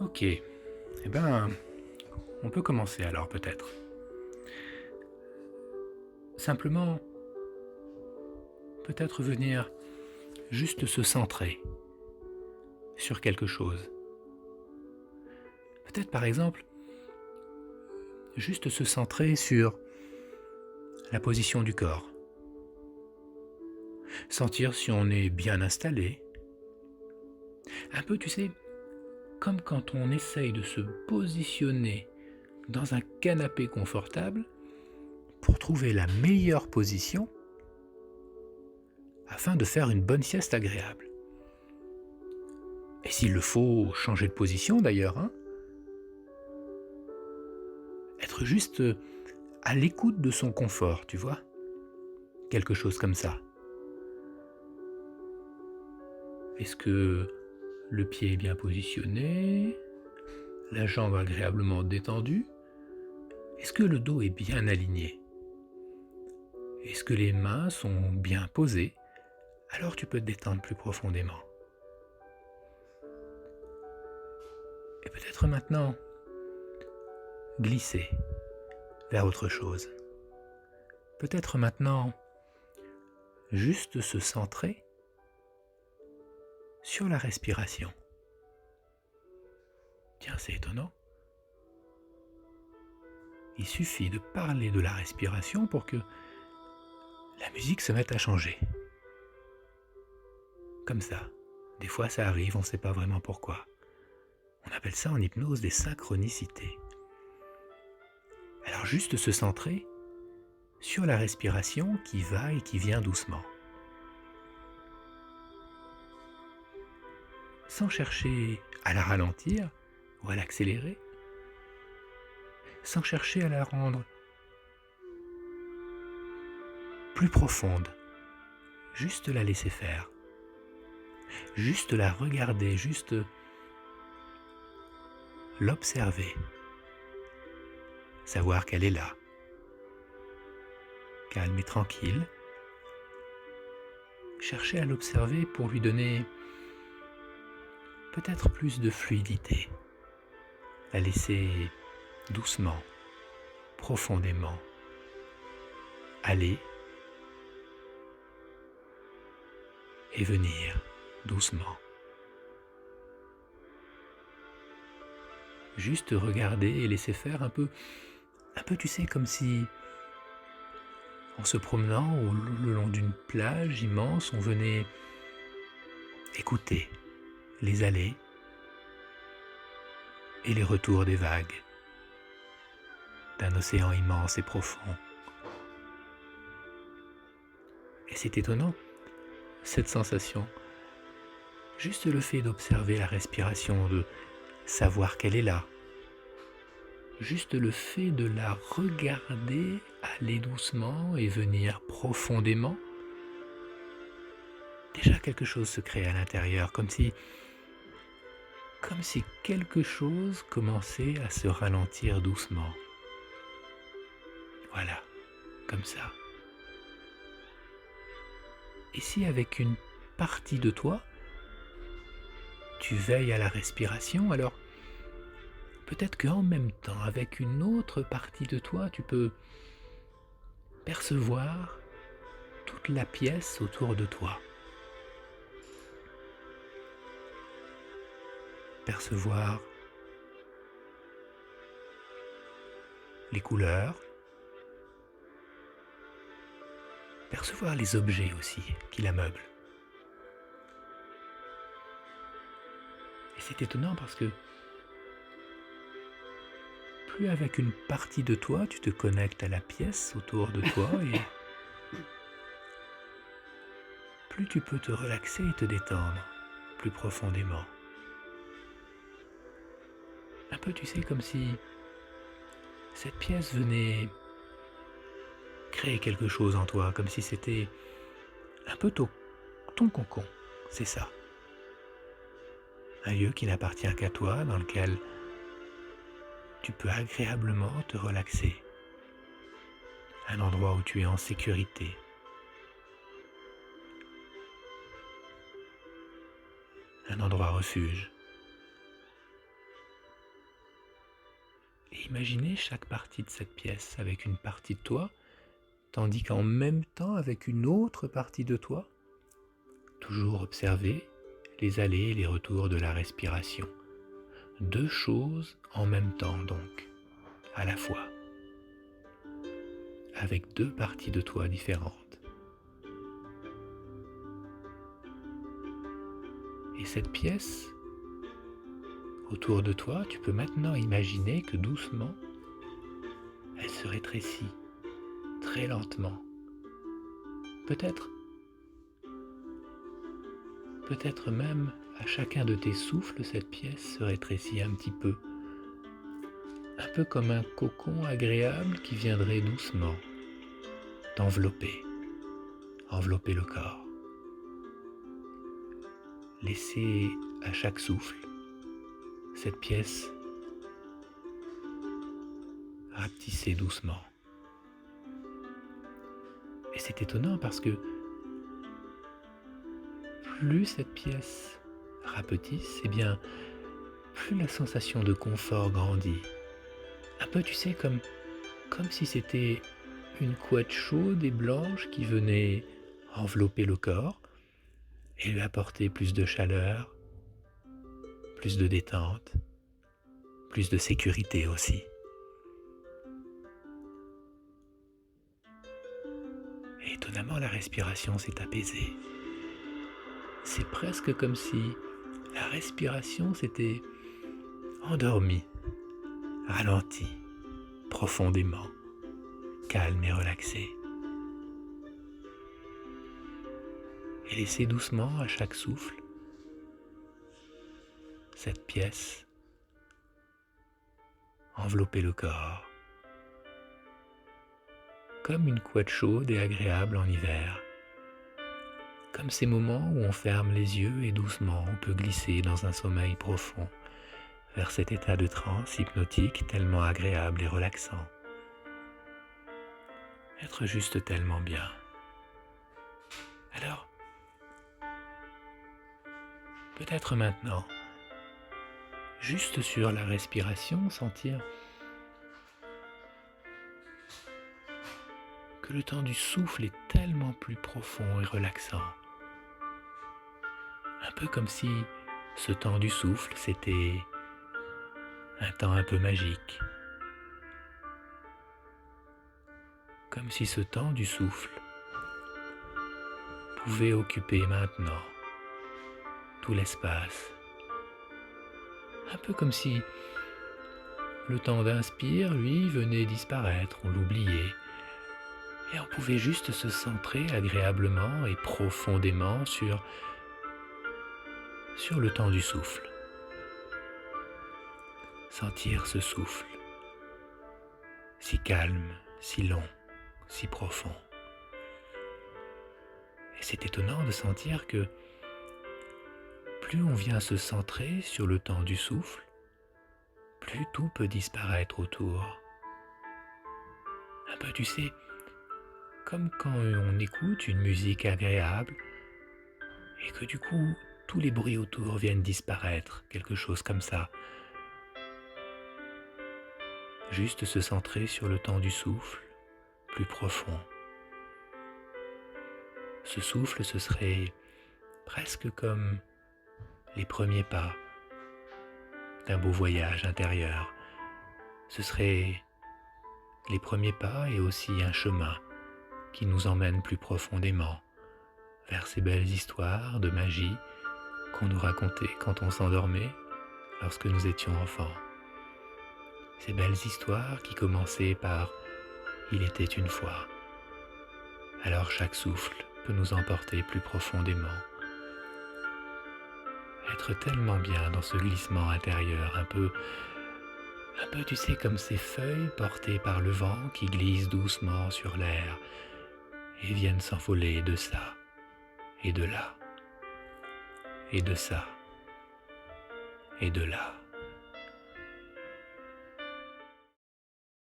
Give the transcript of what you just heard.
Ok, eh ben, on peut commencer alors peut-être. Simplement, peut-être venir juste se centrer sur quelque chose. Peut-être par exemple, juste se centrer sur la position du corps. Sentir si on est bien installé. Un peu, tu sais, comme quand on essaye de se positionner dans un canapé confortable pour trouver la meilleure position afin de faire une bonne sieste agréable. Et s'il le faut, changer de position d'ailleurs, hein. Être juste à l'écoute de son confort, tu vois. Quelque chose comme ça. Est-ce que le pied est bien positionné? La jambe agréablement détendue? Est-ce que le dos est bien aligné? Est-ce que les mains sont bien posées? Alors tu peux te détendre plus profondément. Et peut-être maintenant glisser vers autre chose. Peut-être maintenant juste se centrer sur la respiration. Tiens, c'est étonnant. Il suffit de parler de la respiration pour que la musique se mette à changer. Comme ça. Des fois ça arrive, on ne sait pas vraiment pourquoi. On appelle ça en hypnose des synchronicités. Alors juste se centrer sur la respiration qui va et qui vient doucement. Sans chercher à la ralentir ou à l'accélérer. Sans chercher à la rendre plus profonde. Juste la laisser faire. Juste la regarder, juste l'observer. Savoir qu'elle est là. Calme et tranquille. Chercher à l'observer pour lui donner peut-être plus de fluidité. La laisser doucement, profondément aller et venir doucement. Juste regarder et laisser faire un peu tu sais, comme si en se promenant le long d'une plage immense, on venait écouter les allées et les retours des vagues d'un océan immense et profond. Et c'est étonnant, cette sensation. Juste le fait d'observer la respiration, de savoir qu'elle est là. Juste le fait de la regarder aller doucement et venir profondément. Déjà quelque chose se crée à l'intérieur, comme si quelque chose commençait à se ralentir doucement. Voilà, comme ça. Et si avec une partie de toi, tu veilles à la respiration, alors peut-être qu'en même temps, avec une autre partie de toi, tu peux percevoir toute la pièce autour de toi. Percevoir les couleurs, percevoir les objets aussi qui la meublent. Et c'est étonnant parce que plus avec une partie de toi, tu te connectes à la pièce autour de toi et plus tu peux te relaxer et te détendre plus profondément. Un peu, tu sais, comme si cette pièce venait créer quelque chose en toi, comme si c'était un peu ton cocon, c'est ça. Un lieu qui n'appartient qu'à toi, dans lequel tu peux agréablement te relaxer. Un endroit où tu es en sécurité. Un endroit refuge. et imaginer chaque partie de cette pièce avec une partie de toi, tandis qu'en même temps avec une autre partie de toi, toujours observer les allées et les retours de la respiration. Deux choses en même temps donc, à la fois, avec deux parties de toi différentes. Et cette pièce, autour de toi, tu peux maintenant imaginer que doucement, elle se rétrécit, très lentement. Peut-être même à chacun de tes souffles, cette pièce se rétrécit un petit peu. Un peu comme un cocon agréable qui viendrait doucement t'envelopper, envelopper le corps. Laissez à chaque souffle cette pièce rapetisser doucement. Et c'est étonnant parce que plus cette pièce rapetisse, eh bien, plus la sensation de confort grandit. Un peu, tu sais, comme si c'était une couette chaude et blanche qui venait envelopper le corps et lui apporter plus de chaleur, plus de détente, plus de sécurité aussi. Et étonnamment, la respiration s'est apaisée. C'est presque comme si la respiration s'était endormie, ralentie, profondément, calme et relaxée. Et laissez doucement à chaque souffle cette pièce envelopper le corps, comme une couette chaude et agréable en hiver. Comme ces moments où on ferme les yeux et doucement on peut glisser dans un sommeil profond, vers cet état de transe hypnotique tellement agréable et relaxant. Être juste tellement bien. Alors, peut-être maintenant, juste sur la respiration, sentir que le temps du souffle est tellement plus profond et relaxant. Un peu comme si ce temps du souffle, c'était un temps un peu magique. Comme si ce temps du souffle pouvait occuper maintenant tout l'espace. Un peu comme si le temps d'inspire, lui, venait disparaître, on l'oubliait. Et on pouvait juste se centrer agréablement et profondément sur le temps du souffle. Sentir ce souffle, si calme, si long, si profond. Et c'est étonnant de sentir que plus on vient se centrer sur le temps du souffle, plus tout peut disparaître autour. Un peu, tu sais, comme quand on écoute une musique agréable et que du coup, tous les bruits autour viennent disparaître, quelque chose comme ça. Juste se centrer sur le temps du souffle, plus profond. Ce souffle, ce serait presque comme les premiers pas d'un beau voyage intérieur. Ce serait les premiers pas et aussi un chemin qui nous emmène plus profondément vers ces belles histoires de magie qu'on nous racontait quand on s'endormait lorsque nous étions enfants. Ces belles histoires qui commençaient par « Il était une fois ». Alors chaque souffle peut nous emporter plus profondément. Être tellement bien dans ce glissement intérieur, un peu, tu sais, comme ces feuilles portées par le vent qui glissent doucement sur l'air et viennent s'envoler de ça et de là, et de ça et de là.